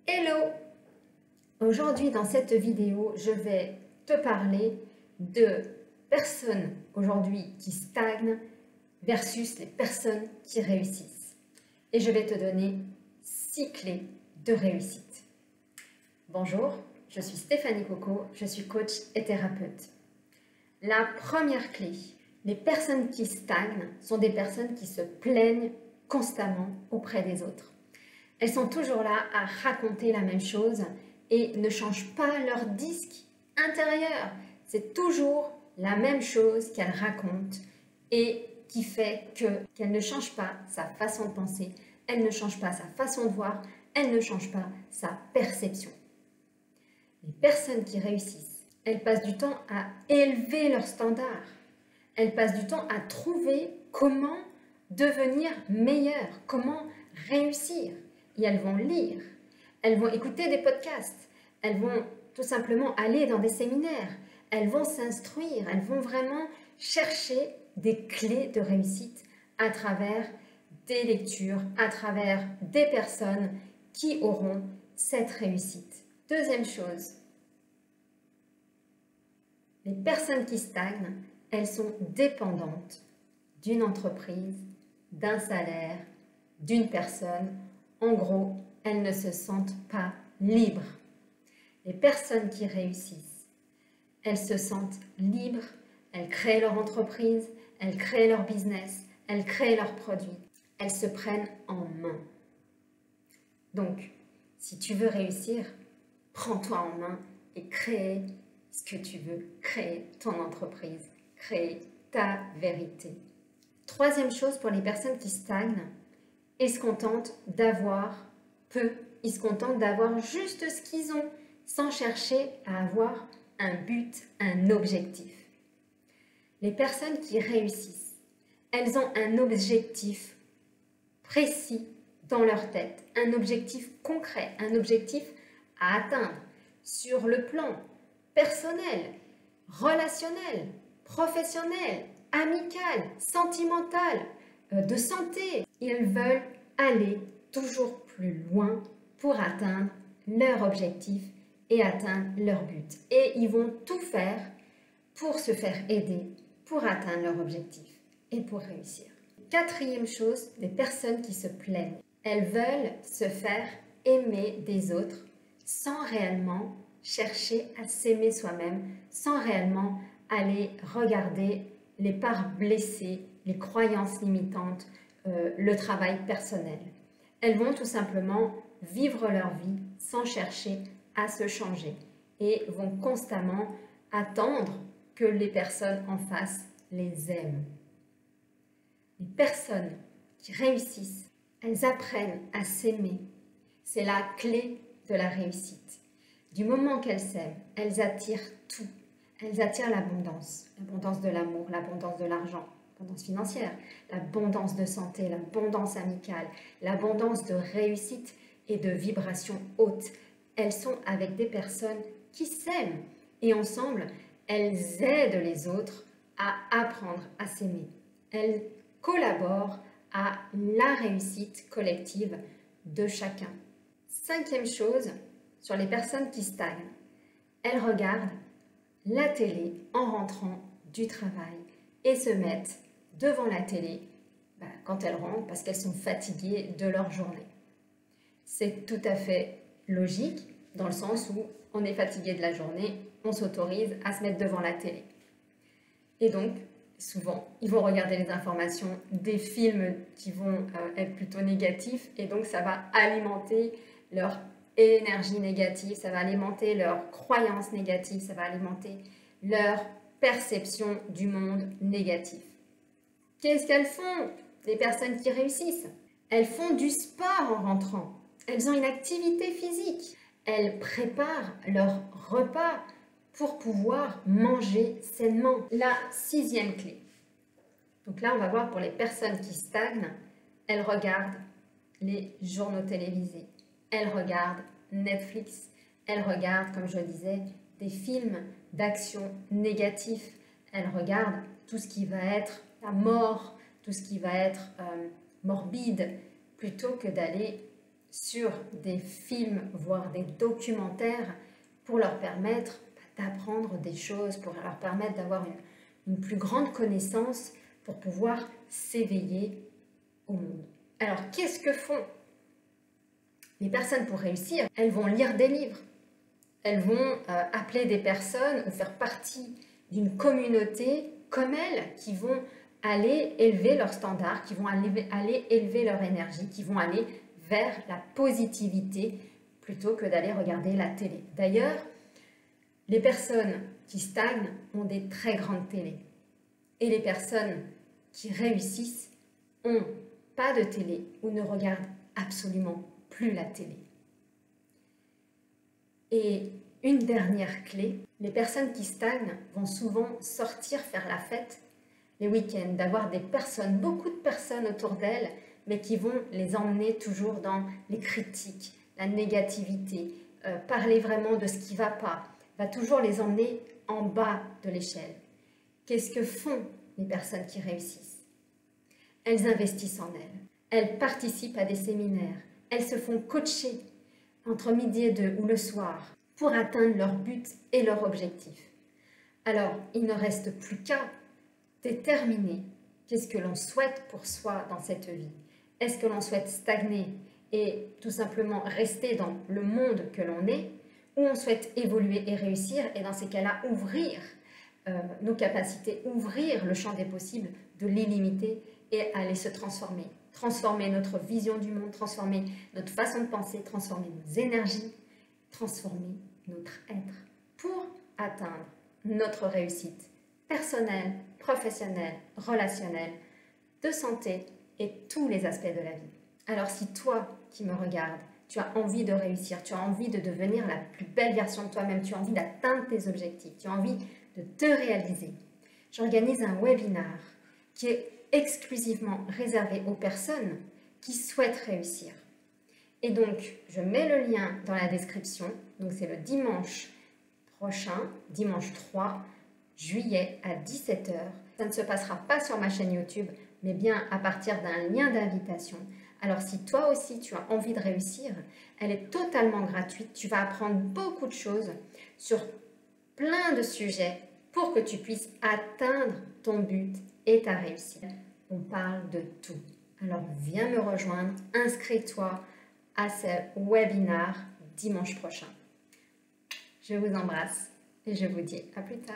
Hello! Aujourd'hui dans cette vidéo, je vais te parler de personnes aujourd'hui qui stagnent versus les personnes qui réussissent. Et je vais te donner 6 clés de réussite. Bonjour, je suis Stéphanie Coco, je suis coach et thérapeute. La première clé, les personnes qui stagnent sont des personnes qui se plaignent constamment auprès des autres. Elles sont toujours là à raconter la même chose et ne changent pas leur disque intérieur. C'est toujours la même chose qu'elles racontent et qui fait qu'elle ne change pas sa façon de penser, elle ne change pas sa façon de voir, elle ne change pas sa perception. Les personnes qui réussissent, elles passent du temps à élever leurs standards. Elles passent du temps à trouver comment devenir meilleures, comment réussir. Et elles vont lire, elles vont écouter des podcasts, elles vont tout simplement aller dans des séminaires, elles vont s'instruire, elles vont vraiment chercher des clés de réussite à travers des lectures, à travers des personnes qui auront cette réussite. Deuxième chose, les personnes qui stagnent, elles sont dépendantes d'une entreprise, d'un salaire, d'une personne. En gros, elles ne se sentent pas libres. Les personnes qui réussissent, elles se sentent libres, elles créent leur entreprise, elles créent leur business, elles créent leurs produits, elles se prennent en main. Donc, si tu veux réussir, prends-toi en main et crée ce que tu veux, crée ton entreprise, crée ta vérité. Troisième chose pour les personnes qui stagnent, ils se contentent d'avoir peu, ils se contentent d'avoir juste ce qu'ils ont, sans chercher à avoir un but, un objectif. Les personnes qui réussissent, elles ont un objectif précis dans leur tête, un objectif concret, un objectif à atteindre sur le plan personnel, relationnel, professionnel, amical, sentimental, de santé. Ils veulent aller toujours plus loin pour atteindre leur objectif et atteindre leur but. Et ils vont tout faire pour se faire aider, pour atteindre leur objectif et pour réussir. Quatrième chose, les personnes qui se plaignent. Elles veulent se faire aimer des autres sans réellement chercher à s'aimer soi-même, sans réellement aller regarder les parts blessées, les croyances limitantes, le travail personnel. Elles vont tout simplement vivre leur vie sans chercher à se changer et vont constamment attendre que les personnes en face les aiment. Les personnes qui réussissent, elles apprennent à s'aimer. C'est la clé de la réussite. Du moment qu'elles s'aiment, elles attirent tout. Elles attirent l'abondance de l'amour, l'abondance de l'argent, l'abondance financière, l'abondance de santé, l'abondance amicale, l'abondance de réussite et de vibrations hautes. Elles sont avec des personnes qui s'aiment et ensemble, elles aident les autres à apprendre à s'aimer. Elles collaborent à la réussite collective de chacun. Cinquième chose, sur les personnes qui stagnent, elles regardent la télé en rentrant du travail et se mettent devant la télé quand elles rentrent parce qu'elles sont fatiguées de leur journée. C'est tout à fait logique dans le sens où on est fatigué de la journée, on s'autorise à se mettre devant la télé. Et donc, souvent, ils vont regarder les informations des films qui vont être plutôt négatifs et donc ça va alimenter leur énergie négative, ça va alimenter leurs croyances négatives, ça va alimenter leur perception du monde négatif. Qu'est-ce qu'elles font, les personnes qui réussissent? Elles font du sport en rentrant, elles ont une activité physique, elles préparent leur repas pour pouvoir manger sainement. La sixième clé. Donc là, on va voir pour les personnes qui stagnent, elles regardent les journaux télévisés. Elles regardent Netflix, elles regardent, comme je le disais, des films d'action négatifs. Elles regardent tout ce qui va être la mort, tout ce qui va être morbide, plutôt que d'aller sur des films, voire des documentaires pour leur permettre d'apprendre des choses, pour leur permettre d'avoir une plus grande connaissance pour pouvoir s'éveiller au monde. Alors, qu'est-ce que font les personnes pour réussir? Elles vont lire des livres, elles vont appeler des personnes ou faire partie d'une communauté comme elles qui vont aller élever leurs standards, qui vont aller élever leur énergie, qui vont aller vers la positivité plutôt que d'aller regarder la télé. D'ailleurs, les personnes qui stagnent ont des très grandes télés. Et les personnes qui réussissent ont pas de télé ou ne regardent absolument plus la télé. Et une dernière clé, les personnes qui stagnent vont souvent sortir faire la fête les week-ends, d'avoir des personnes, beaucoup de personnes autour d'elles, mais qui vont les emmener toujours dans les critiques, la négativité, parler vraiment de ce qui ne va pas, va toujours les emmener en bas de l'échelle. Qu'est-ce que font les personnes qui réussissent? Elles investissent en elles, elles participent à des séminaires, elles se font coacher entre midi et 2 ou le soir pour atteindre leur but et leur objectif. Alors, il ne reste plus qu'à déterminer qu'est-ce que l'on souhaite pour soi dans cette vie. Est-ce que l'on souhaite stagner et tout simplement rester dans le monde que l'on est, ou on souhaite évoluer et réussir, et dans ces cas-là, ouvrir nos capacités, ouvrir le champ des possibles de l'illimité et aller se transformer. Transformer notre vision du monde, transformer notre façon de penser, transformer nos énergies, transformer notre être pour atteindre notre réussite personnelle, professionnelle, relationnelle, de santé et tous les aspects de la vie. Alors si toi qui me regardes, tu as envie de réussir, tu as envie de devenir la plus belle version de toi-même, tu as envie d'atteindre tes objectifs, tu as envie de te réaliser, j'organise un webinar qui est exclusivement réservé aux personnes qui souhaitent réussir. Et donc, je mets le lien dans la description. Donc, c'est le dimanche prochain, dimanche 3 juillet à 17 h. Ça ne se passera pas sur ma chaîne YouTube, mais bien à partir d'un lien d'invitation. Alors, si toi aussi, tu as envie de réussir, elle est totalement gratuite. Tu vas apprendre beaucoup de choses sur plein de sujets pour que tu puisses atteindre ton but et ta réussite. On parle de tout. Alors, viens me rejoindre, inscris-toi à ce webinar dimanche prochain. Je vous embrasse et je vous dis à plus tard.